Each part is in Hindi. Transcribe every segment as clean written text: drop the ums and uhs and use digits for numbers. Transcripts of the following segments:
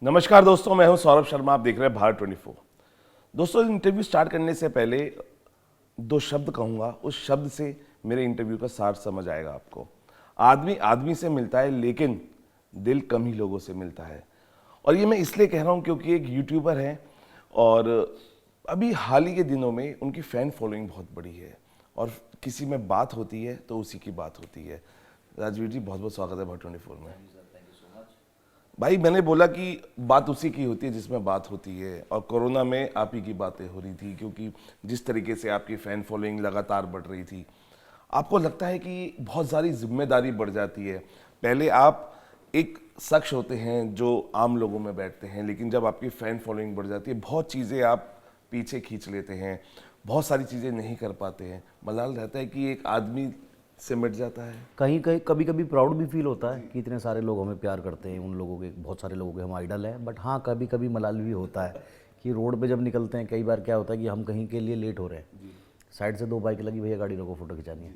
नमस्कार दोस्तों, मैं हूं सौरभ शर्मा। आप देख रहे हैं भारत 24। दोस्तों, इंटरव्यू स्टार्ट करने से पहले दो शब्द कहूंगा, उस शब्द से मेरे इंटरव्यू का सार समझ आएगा आपको। आदमी आदमी से मिलता है, लेकिन दिल कम ही लोगों से मिलता है। और ये मैं इसलिए कह रहा हूं क्योंकि एक यूट्यूबर है और अभी हाल ही के दिनों में उनकी फैन फॉलोइंग बहुत बड़ी है और किसी में बात होती है तो उसी की बात होती है। राजवीर जी, बहुत बहुत स्वागत है भारत 24 में। भाई, मैंने बोला कि बात उसी की होती है जिसमें बात होती है, और कोरोना में आप ही की बातें हो रही थी क्योंकि जिस तरीके से आपकी फ़ैन फॉलोइंग लगातार बढ़ रही थी, आपको लगता है कि बहुत सारी जिम्मेदारी बढ़ जाती है। पहले आप एक शख्स होते हैं जो आम लोगों में बैठते हैं, लेकिन जब आपकी फ़ैन फॉलोइंग बढ़ जाती है, बहुत चीज़ें आप पीछे खींच लेते हैं, बहुत सारी चीज़ें नहीं कर पाते हैं। मलाल रहता है कि एक आदमी सिमट जाता है। कहीं कहीं कभी कभी प्राउड भी फील होता है कि इतने सारे लोग हमें प्यार करते हैं, उन लोगों के बहुत सारे लोगों के हम आइडल हैं। बट हाँ, कभी कभी मलाल भी होता है कि रोड पे जब निकलते हैं, कई बार क्या होता है कि हम कहीं के लिए लेट हो रहे हैं, साइड से दो बाइक लगी, भैया गाड़ी रोको, फोटो खिंचानी है।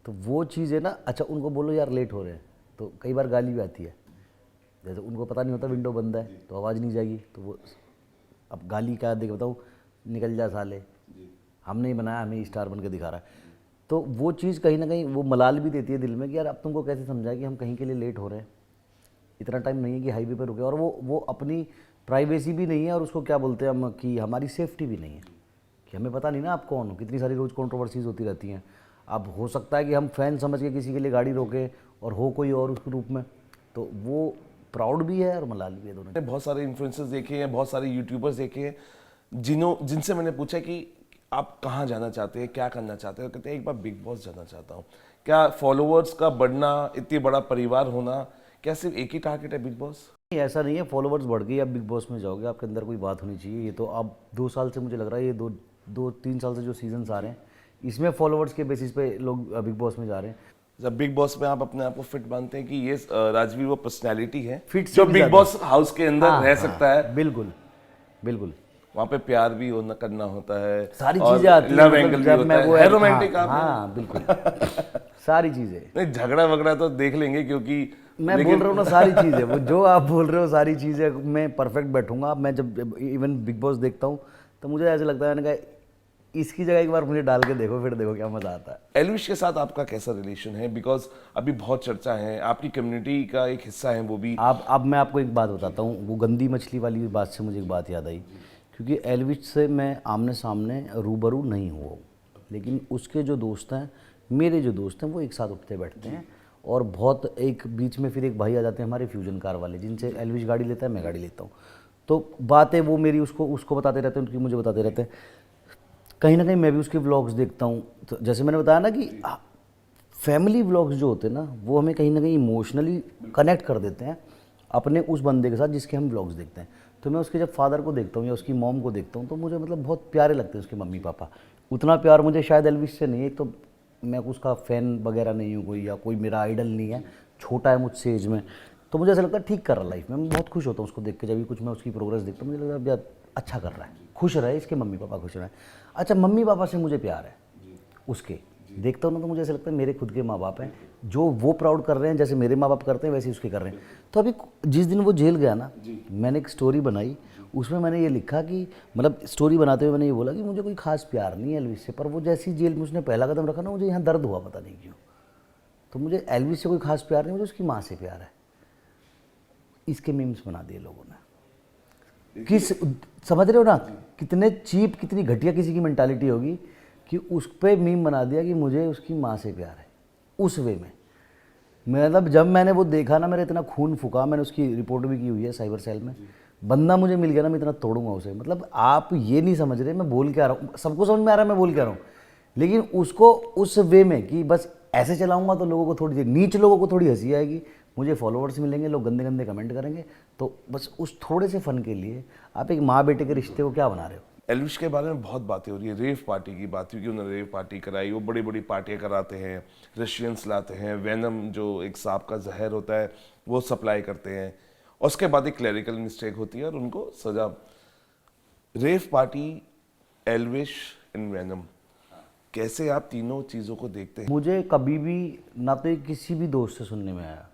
तो वो चीज़ है ना, अच्छा उनको बोलो यार लेट हो रहे हैं, तो कई बार गाली भी आती है। जैसे उनको पता नहीं होता विंडो बंद है तो आवाज़ नहीं जाएगी, तो वो अब गाली क्या देख बताऊँ, निकल जा साले, हम नहीं बनाया, हमें स्टार बन के दिखा रहा है। तो वो चीज़ कहीं ना कहीं वो मलाल भी देती है दिल में कि यार अब तुमको कैसे समझाए कि हम कहीं के लिए लेट हो रहे हैं, इतना टाइम नहीं है कि हाईवे पर रुके। और वो अपनी प्राइवेसी भी नहीं है, और उसको क्या बोलते हैं हम कि हमारी सेफ्टी भी नहीं है, कि हमें पता नहीं ना आप कौन हो। कितनी सारी रोज़ कंट्रोवर्सीज होती रहती हैं। अब हो सकता है कि हम फ़ैन समझ के किसी के लिए गाड़ी रोके और हो कोई और उस रूप में, तो वो प्राउड भी है और मलाल भी है, दोनों। मैंने बहुत सारे इन्फ्लुएंसर्स देखे हैं, बहुत सारे यूट्यूबर्स देखे हैं, जिनसे मैंने पूछा कि आप कहाँ जाना चाहते हैं, क्या करना चाहते हैं, कहते हैं एक बार बिग बॉस जाना चाहता हूँ। क्या फॉलोअर्स का बढ़ना, इतनी बड़ा परिवार होना, क्या सिर्फ एक ही टारगेट है बिग बॉस? नहीं, ऐसा नहीं है। फॉलोवर्स बढ़ गई, आप बिग बॉस में जाओगे, आपके अंदर कोई बात होनी चाहिए। ये तो आप 2 साल से, मुझे लग रहा है ये दो 3 साल से जो सीजन्स आ रहे हैं, इसमें फॉलोवर्स के बेसिस पे लोग बिग बॉस में जा रहे हैं। जब बिग बॉस में आप अपने आप को फिट मानते हैं कि ये राजवीर वो पर्सनैलिटी है फिट से जो भी बिग ज़्यादा। बॉस हाउस के अंदर हाँ, रह हाँ, सकता है? बिल्कुल बिल्कुल। वहाँ पे प्यार भी होना करना होता है, सारी और चीज़ें आती हैं, लव मतलब एंगल भी जब होता मैं है, वो है रोमांटिक। हाँ आप हाँ बिल्कुल, सारी चीज़ें। नहीं, झगड़ा वगड़ा तो देख लेंगे क्योंकि मैं बोल रहा हूँ ना, सारी चीज़ें, वो जो आप बोल रहे हो सारी चीज़ें मैं परफेक्ट बैठूंगा। मैं जब इवन बिग बॉस देखता हूँ तो मुझे ऐसे लगता है, मैंने कहा इसकी जगह एक बार मुझे डाल के देखो, फिर देखो क्या मज़ा आता है। एलविश के साथ आपका कैसा रिलेशन है? बिकॉज अभी बहुत चर्चा है, आपकी कम्युनिटी का एक हिस्सा है वो भी। आप अब मैं आपको एक बात बताता हूँ, वो गंदी मछली वाली बात से मुझे एक बात याद आई, क्योंकि एलविश से मैं आमने सामने रूबरू नहीं हुआ हूँ, लेकिन उसके जो दोस्त हैं, मेरे जो दोस्त हैं, वो एक साथ उठते बैठते हैं। और बहुत एक बीच में फिर एक भाई आ जाते हैं हमारे फ्यूजन कार वाले, जिनसे एलविश गाड़ी लेता है, मैं गाड़ी लेता हूँ। तो बातें वो मेरी उसको उसको बताते रहते हैं, उनकी मुझे बताते रहते हैं। कहीं ना कहीं मैं भी उसके व्लॉग्स देखता हूँ। तो जैसे मैंने बताया ना कि फैमिली व्लॉग्स जो होते हैं ना, वो हमें कहीं ना कहीं इमोशनली कनेक्ट कर देते हैं अपने उस बंदे के साथ जिसके हम व्लॉग्स देखते हैं। तो मैं उसके जब फादर को देखता हूँ या उसकी मॉम को देखता हूँ, तो मुझे मतलब बहुत प्यारे लगते हैं उसके मम्मी पापा। उतना प्यार मुझे शायद एल्विश से नहीं है। एक तो मैं उसका फ़ैन वगैरह नहीं हूँ कोई, या कोई मेरा आइडल नहीं है, छोटा है मुझसे एज में। तो मुझे ऐसा लगता है ठीक कर रहा लाइफ में, मैं बहुत खुश होता हूँ उसको देख के। जब भी कुछ मैं उसकी प्रोग्रेस देखता हूँ, मुझे लगता है यार अच्छा कर रहा है, खुश रहे, इसके मम्मी पापा खुश रहे। अच्छा, मम्मी पापा से मुझे प्यार है उसके, देखता हूँ ना तो मुझे ऐसा लगता है मेरे खुद के माँ बाप हैं, जो वो प्राउड कर रहे हैं, जैसे मेरे माँ बाप करते हैं वैसे ही उसके कर रहे हैं। तो अभी जिस दिन वो जेल गया ना, मैंने एक स्टोरी बनाई, उसमें मैंने ये लिखा कि मतलब स्टोरी बनाते हुए मैंने ये बोला कि मुझे कोई खास प्यार नहीं है एल्विस से, पर वो जैसी जेल में उसने पहला कदम रखा ना, मुझे यहाँ दर्द हुआ, पता नहीं क्यों। तो मुझे एल्विस से कोई खास प्यार नहीं, मुझे उसकी माँ से प्यार है। इसके मीम्स बना दिए लोगों ने, किस, समझ रहे हो ना, कितने चीप, कितनी घटिया किसी की मेंटालिटी होगी कि उस पर मीम बना दिया कि मुझे उसकी माँ से प्यार है, उस वे में। मतलब जब मैंने वो देखा ना, मेरा इतना खून फूका। मैंने उसकी रिपोर्ट भी की हुई है साइबर सेल में। बंदा मुझे मिल गया ना, मैं इतना तोड़ूंगा उसे। मतलब आप ये नहीं समझ रहे मैं बोल के आ रहा हूँ, सबको समझ में आ रहा है मैं बोल के आ रहा हूँ, लेकिन उसको उस वे में कि बस ऐसे चलाऊंगा तो लोगों को थोड़ी नीच, लोगों को थोड़ी हंसी आएगी, मुझे फॉलोअर्स मिलेंगे, लोग गंदे गंदे कमेंट करेंगे। तो बस उस थोड़े से फन के लिए आप एक माँ बेटे के रिश्ते को क्या बना रहे हो। एलविश के बारे में बहुत बातें हो रही है, रेव पार्टी की बात हुई कि उन्होंने रेव पार्टी कराई, वो बड़ी बड़ी पार्टियां कराते हैं, रशियंस लाते हैं, वेनम जो एक सांप का जहर होता है वो सप्लाई करते हैं, और उसके बाद एक क्लरिकल मिस्टेक होती है और उनको सजा। रेव पार्टी, एलविश इन वेनम, कैसे आप तीनों चीज़ों को देखते हैं? मुझे कभी भी ना तो किसी भी दोस्त से सुनने में आया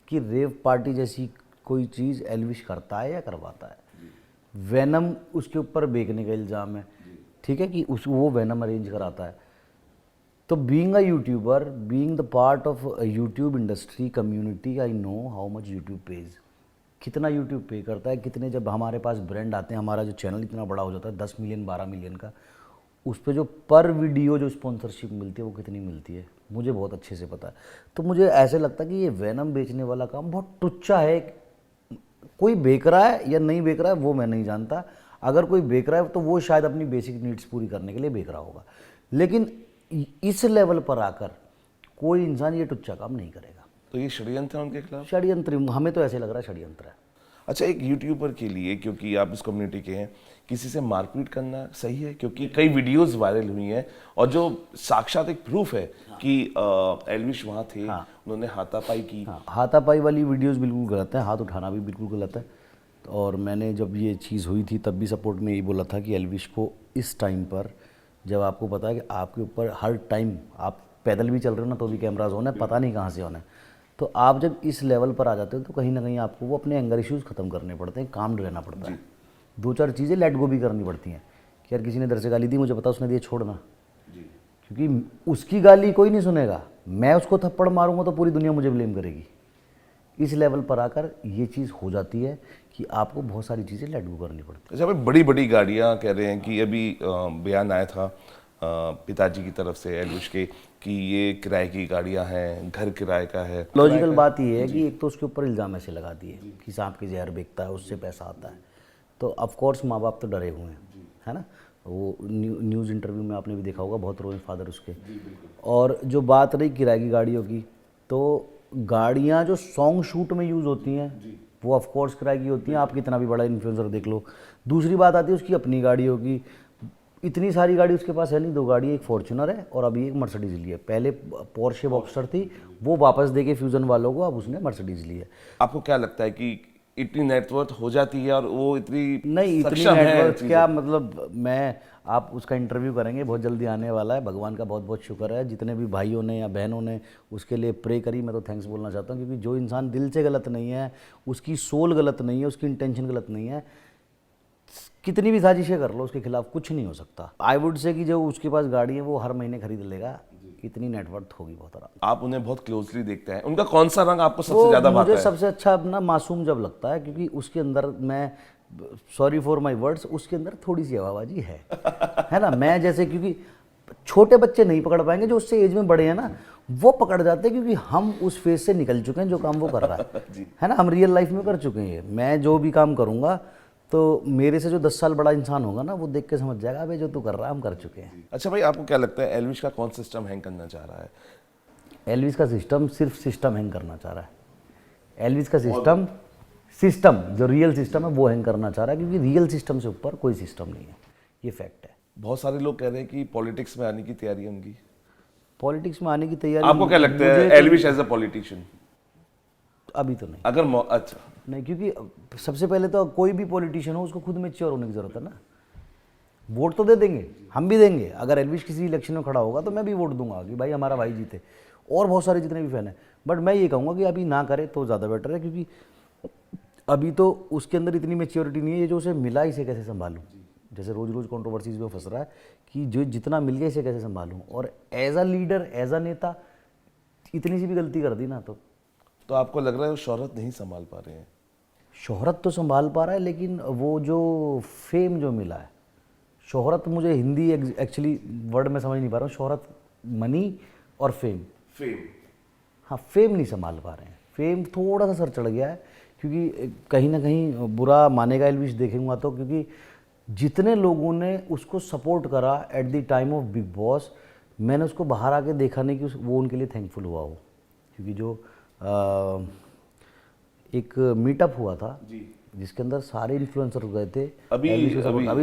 कि रेव पार्टी जैसी कोई चीज़ एल्विश करता है या करवाता है। वेनम उसके ऊपर बेचने का इल्ज़ाम है, ठीक है, कि वो वेनम अरेंज कराता है। तो being a YouTuber, being the part of YouTube industry community, I know how much YouTube page, कितना यूट्यूब पे करता है, कितने जब हमारे पास ब्रांड आते हैं, हमारा जो चैनल इतना बड़ा हो जाता है 10 मिलियन 12 मिलियन का, उस पर जो पर वीडियो जो स्पॉन्सरशिप मिलती है वो कितनी मिलती है, मुझे बहुत अच्छे से पता है। तो मुझे ऐसे लगता है कि ये वेनम बेचने वाला काम बहुत टुच्चा है। कोई बेच रहा है या नहीं बेच रहा है वो मैं नहीं जानता, अगर कोई बेच रहा है तो वो शायद अपनी बेसिक नीड्स पूरी करने के लिए बेच रहा होगा, लेकिन इस लेवल पर आकर कोई इंसान ये टुच्चा काम नहीं करेगा। तो ये षड्यंत्र है उनके खिलाफ? षड्यंत्र, हमें तो ऐसे लग रहा है षड्यंत्र है। अच्छा, एक यूट्यूबर के लिए, क्योंकि आप इस कम्युनिटी के हैं, किसी से मारपीट करना सही है? क्योंकि कई वीडियोस वायरल हुई हैं और जो साक्षात एक प्रूफ है कि एल्विश वहाँ थे, उन्होंने हाथापाई की। हाथापाई वाली वीडियोस बिल्कुल गलत है, हाथ उठाना भी बिल्कुल गलत है। और मैंने जब ये चीज़ हुई थी तब भी सपोर्ट में यही बोला था कि एल्विश को इस टाइम पर, जब आपको पता है कि आपके ऊपर हर टाइम आप पैदल भी चल रहे हो ना तो भी कैमराज ऑन है, पता नहीं कहाँ से ऑन है, तो आप जब इस लेवल पर आ जाते हो तो कहीं ना कहीं आपको वो अपने एंगर इश्यूज़ ख़त्म करने पड़ते हैं, काम रहना पड़ता है, 2-4 चीज़ें लेट गो भी करनी पड़ती हैं कि यार किसी ने इधर से गाली दी, मुझे पता उसने दिया, छोड़ना, क्योंकि उसकी गाली कोई नहीं सुनेगा, मैं उसको थप्पड़ मारूंगा तो पूरी दुनिया मुझे ब्लेम करेगी। इस लेवल पर आकर ये चीज़ हो जाती है कि आपको बहुत सारी चीज़ें लेट गो करनी पड़ती है। अच्छा भाई, बड़ी बड़ी गाड़ियाँ कह रहे हैं कि अभी बयान आया था पिताजी की तरफ से एल्विश के कि ये किराए की गाड़ियाँ हैं, घर किराए का है। लॉजिकल बात ये है कि एक तो उसके ऊपर इल्ज़ाम ऐसे लगा दिए कि सांप के जहर बिकता है, उससे पैसा आता है, तो ऑफकोर्स माँ बाप तो डरे हुए हैं, है ना। वो न्यूज़ इंटरव्यू में आपने भी देखा होगा, बहुत रोए फादर उसके। और जो बात रही किराए की गाड़ियों की, तो गाड़ियाँ जो सॉन्ग शूट में यूज़ होती हैं वो ऑफकोर्स किराए की होती हैं, आप कितना भी बड़ा इन्फ्लुएंसर देख लो। दूसरी बात आती है उसकी अपनी गाड़ी होगी, इतनी सारी गाड़ी उसके पास है नहीं, 2 गाड़ी, एक फॉर्च्यूनर है और अभी एक मर्सिडीज़ ली है। पहले पोर्शे बॉक्सर थी, वो वापस दे के फ्यूजन वालों को, अब उसने मर्सिडीज़ ली है। आपको क्या लगता है कि इतनी नेटवर्थ हो जाती है और वो इतनी नहीं, इतनी सक्षम है नेटवर्थ क्या, मतलब मैं, आप उसका इंटरव्यू करेंगे, बहुत जल्दी आने वाला है, भगवान का बहुत बहुत शुक्र है, जितने भी भाइयों ने या बहनों ने उसके लिए प्रे करी, मैं तो थैंक्स बोलना चाहता हूँ, क्योंकि जो इंसान दिल से गलत नहीं है, उसकी सोल गलत नहीं है, उसकी इंटेंशन गलत नहीं है, कितनी भी साजिशें कर लो उसके खिलाफ कुछ नहीं हो सकता। आई वुड से कि जो उसके पास गाड़ी है वो हर महीने खरीद लेगा, इतनी नेटवर्थ होगी बहुत आराम। आप उन्हें बहुत क्लोजली देखते हैं, उनका कौन सा रंग आपको सबसे ज्यादा भाता मुझे है? सबसे अच्छा अपना मासूम जब लगता है, क्योंकि उसके अंदर, मैं सॉरी फॉर माय वर्ड्स, उसके अंदर थोड़ी सी हवाबाजी है ना। मैं जैसे, क्योंकि छोटे बच्चे नहीं पकड़ पाएंगे, जो उससे एज में बड़े हैं ना वो पकड़ जाते हैं, क्योंकि हम उस फेज से निकल चुके हैं, जो काम वो कर रहा है ना, हम रियल लाइफ में कर चुके हैं। मैं जो भी काम करूँगा तो मेरे से जो 10 साल बड़ा इंसान होगा ना, वो देख के समझ जाएगा अबे जो तू कर रहा है हम कर चुके हैं। अच्छा भाई, आपको क्या लगता है एल्विश का कौन सिस्टम हैंग करना चाह रहा है? एल्विश का सिस्टम सिर्फ सिस्टम हैंग करना चाह रहा है। एल्विश का सिस्टम जो रियल सिस्टम है वो हैंग करना चाह रहा है, क्योंकि रियल सिस्टम से ऊपर कोई सिस्टम नहीं है, ये फैक्ट है। बहुत सारे लोग कह रहे हैं कि पॉलिटिक्स में आने की तैयारी है उनकी। पॉलिटिक्स में आने की तैयारी, आपको क्या लगता है एल्विश एज अ पॉलिटिशियन? अभी तो नहीं, अगर अच्छा नहीं, क्योंकि सबसे पहले तो कोई भी पॉलिटिशियन हो उसको खुद मैच्योर होने की जरूरत है ना। वोट तो दे देंगे, हम भी देंगे, अगर एल्विश किसी इलेक्शन में खड़ा होगा तो मैं भी वोट दूंगा कि भाई हमारा भाई जीते, और बहुत सारे जितने भी फैन हैं। बट मैं ये कहूँगा कि अभी ना करे तो ज़्यादा बेटर है, क्योंकि अभी तो उसके अंदर इतनी मैच्योरिटी नहीं है, ये जो उसे मिला इसे कैसे संभालूँ, जैसे रोज़ रोज़ कंट्रोवर्सीज में फंस रहा है कि जो जितना मिल गया इसे कैसे संभालूँ, और as a leader, as a नेता इतनी सी भी गलती कर दी ना तो आपको लग रहा है वो शोहरत नहीं संभाल पा रहे हैं? शोहरत तो संभाल पा रहा है, लेकिन वो जो फेम जो मिला है, शोहरत, मुझे हिंदी एक्चुअली वर्ड में समझ नहीं पा रहा हूँ, शोहरत, मनी और फेम, हाँ, फेम नहीं संभाल पा रहे हैं। फेम थोड़ा सा सर चढ़ गया है, क्योंकि कहीं ना कहीं बुरा मानेगा एल्विश देखेंगे तो, क्योंकि जितने लोगों ने उसको सपोर्ट करा at the time of big boss, मैंने उसको बाहर आके देखा नहीं कि वो उनके लिए थैंकफुल हुआ हो, क्योंकि जो एक मीटअप हुआ था जिसके अंदर सारे इन्फ्लुएंसर गए थे, अभी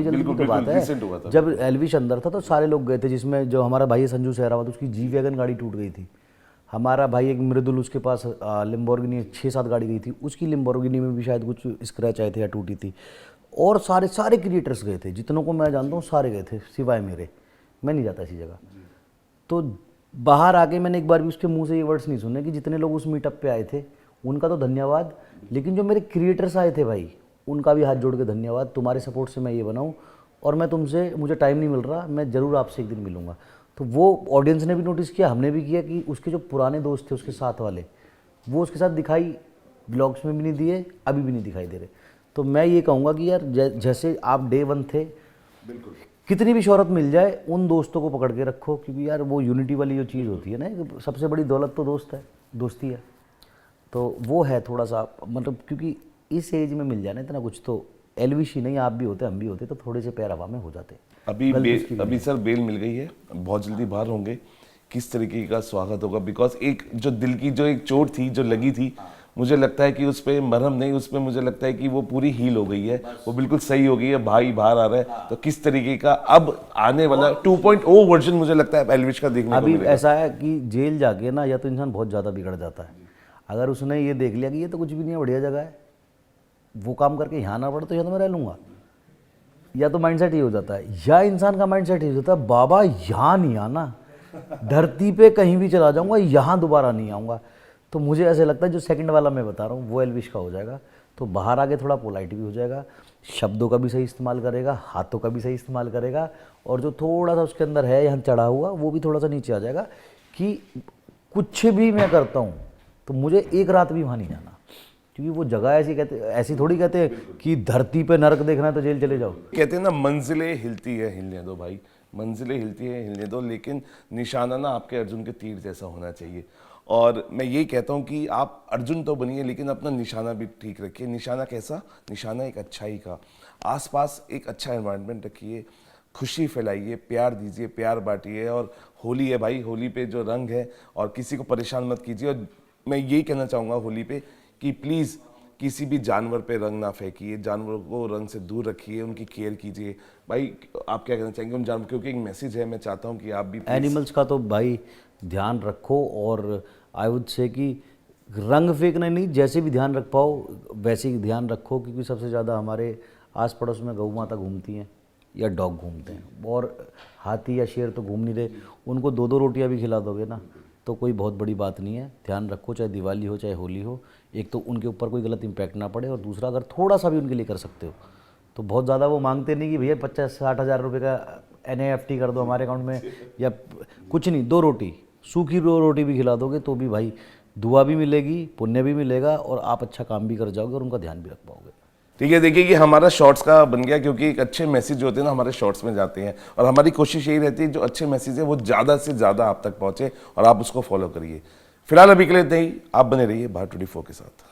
जल्दी की तो बात है, जब एल्विश अंदर था तो सारे लोग गए थे, जिसमें जो हमारा भाई है संजू सहरावत, उसकी जी वैगन गाड़ी टूट गई थी। हमारा भाई एक मृदुल, उसके पास लिम्बोर्गिनी 6-7 गाड़ी गई थी, उसकी लिम्बोर्गिनी में भी शायद कुछ स्क्रैच आए थे या टूटी थी। और सारे क्रिएटर्स गए थे, जितनों को मैं जानता हूँ सारे गए थे, सिवाय मेरे, मैं नहीं जाता ऐसी जगह। तो बाहर आके मैंने एक बार भी उसके मुंह से ये वर्ड्स नहीं सुने कि जितने लोग उस मीटअप पे आए थे उनका तो धन्यवाद, लेकिन जो मेरे क्रिएटर्स आए थे भाई, उनका भी हाथ जोड़ के धन्यवाद। तुम्हारे सपोर्ट से मैं ये बनाऊँ, और मैं तुमसे, मुझे टाइम नहीं मिल रहा, मैं ज़रूर आपसे एक दिन मिलूँगा। तो वो ऑडियंस ने भी नोटिस किया, हमने भी किया कि उसके जो पुराने दोस्त थे उसके साथ वाले, वो उसके साथ दिखाई ब्लॉग्स में भी नहीं दिए, अभी भी नहीं दिखाई दे रहे। तो मैं ये कहूँगा कि यार जैसे आप डे वन थे, बिल्कुल कितनी भी शोहरत मिल जाए, उन दोस्तों को पकड़ के रखो, क्योंकि यार वो यूनिटी वाली जो चीज़ होती है ना, सबसे बड़ी दौलत तो दोस्त है, दोस्ती है। तो वो है थोड़ा सा, मतलब क्योंकि इस एज में मिल जाए ना इतना कुछ, तो एलविश ही नहीं, आप भी होते, हम भी होते, तो थोड़े से पैर हवा में हो जाते। अभी सर बेल मिल गई है, बहुत जल्दी बाहर होंगे। किस तरीके का स्वागत होगा? बिकॉज एक जो दिल की जो एक चोट थी जो लगी थी, मुझे लगता है कि उस पर मरहम नहीं, उस पर मुझे लगता है कि वो पूरी हील हो गई है, वो बिल्कुल सही हो गई है। भाई बाहर आ रहा है, तो किस तरीके का अब आने वाला 2.0 वर्जन मुझे लगता है एल्विश का देखने को अभी मिलेगा। ऐसा है कि जेल जाके ना, या तो इंसान बहुत ज़्यादा बिगड़ जाता है, अगर उसने ये देख लिया कि ये तो कुछ भी नहीं है, बढ़िया जगह है, वो काम करके यहाँ ना पड़े, तो या तो मैं रह लूँगा, या तो माइंडसेट ये हो जाता है, या इंसान का माइंडसेट ये हो जाता है, बाबा यहाँ नहीं आना, धरती पे कहीं भी चला जाऊँगा, यहाँ दोबारा नहीं आऊँगा। तो मुझे ऐसे लगता है जो सेकंड वाला मैं बता रहा हूँ वो एल्विश का हो जाएगा। तो बाहर आके थोड़ा पोलाइट भी हो जाएगा, शब्दों का भी सही इस्तेमाल करेगा, हाथों का भी सही इस्तेमाल करेगा, और जो थोड़ा सा उसके अंदर है यहाँ चढ़ा हुआ, वो भी थोड़ा सा नीचे आ जाएगा कि कुछ भी मैं करता हूँ तो मुझे एक रात भी वहाँ नहीं जाना, क्योंकि वो जगह ऐसी कहते, ऐसी थोड़ी कहते हैं कि धरती पे नरक देखना है तो जेल चले जाओ। कहते हैं ना, मंजिलें हिलती है, हिलने दो भाई, मंजिलें हिलती है, हिलने दो, लेकिन निशाना ना आपके अर्जुन के तीर जैसा होना चाहिए। और मैं यही कहता हूँ कि आप अर्जुन तो बनिए, लेकिन अपना निशाना भी ठीक रखिए। निशाना कैसा? निशाना एक अच्छाई का। आसपास एक अच्छा एनवायरनमेंट रखिए, खुशी फैलाइए, प्यार दीजिए, प्यार बांटिए। और होली है भाई, होली पे जो रंग है, और किसी को परेशान मत कीजिए। और मैं यही कहना चाहूँगा होली पे कि प्लीज़ किसी भी जानवर पे रंग ना फेंकिए, जानवरों को रंग से दूर रखिए, उनकी केयर कीजिए। भाई आप क्या कहना चाहेंगे उन जानवर, क्योंकि एक मैसेज है, मैं चाहता हूँ कि आप भी एनिमल्स का तो भाई ध्यान रखो, और आई वुड से कि रंग फेंकना नहीं, जैसे भी ध्यान रख पाओ वैसे ही ध्यान रखो, क्योंकि सबसे ज़्यादा हमारे आस पड़ोस में गौ माता घूमती हैं या डॉग घूमते हैं, और हाथी या शेर तो घूम नहीं रहे। उनको 2-2 रोटियां भी खिला दोगे ना तो कोई बहुत बड़ी बात नहीं है। ध्यान रखो, चाहे दिवाली हो चाहे होली हो, एक तो उनके ऊपर कोई गलत इम्पैक्ट ना पड़े, और दूसरा अगर थोड़ा सा भी उनके लिए कर सकते हो तो बहुत ज़्यादा वो मांगते नहीं कि भैया 50-60 हज़ार रुपये का NEFT कर दो हमारे अकाउंट में, या कुछ नहीं, 2 रोटी, सूखी 2 रोटी भी खिला दोगे तो भी भाई दुआ भी मिलेगी, पुण्य भी मिलेगा, और आप अच्छा काम भी कर जाओगे और उनका ध्यान भी रख पाओगे। ठीक है। देखिए कि हमारा शॉर्ट्स का बन गया, क्योंकि एक अच्छे मैसेज होते हैं ना हमारे शॉर्ट्स में जाते हैं, और हमारी कोशिश यही रहती है जो अच्छे मैसेज है वो ज़्यादा से ज़्यादा आप तक पहुँचे और आप उसको फॉलो करिए। फिलहाल अभी के लिए इतना ही। आप बने रहिए भारत 24 के साथ।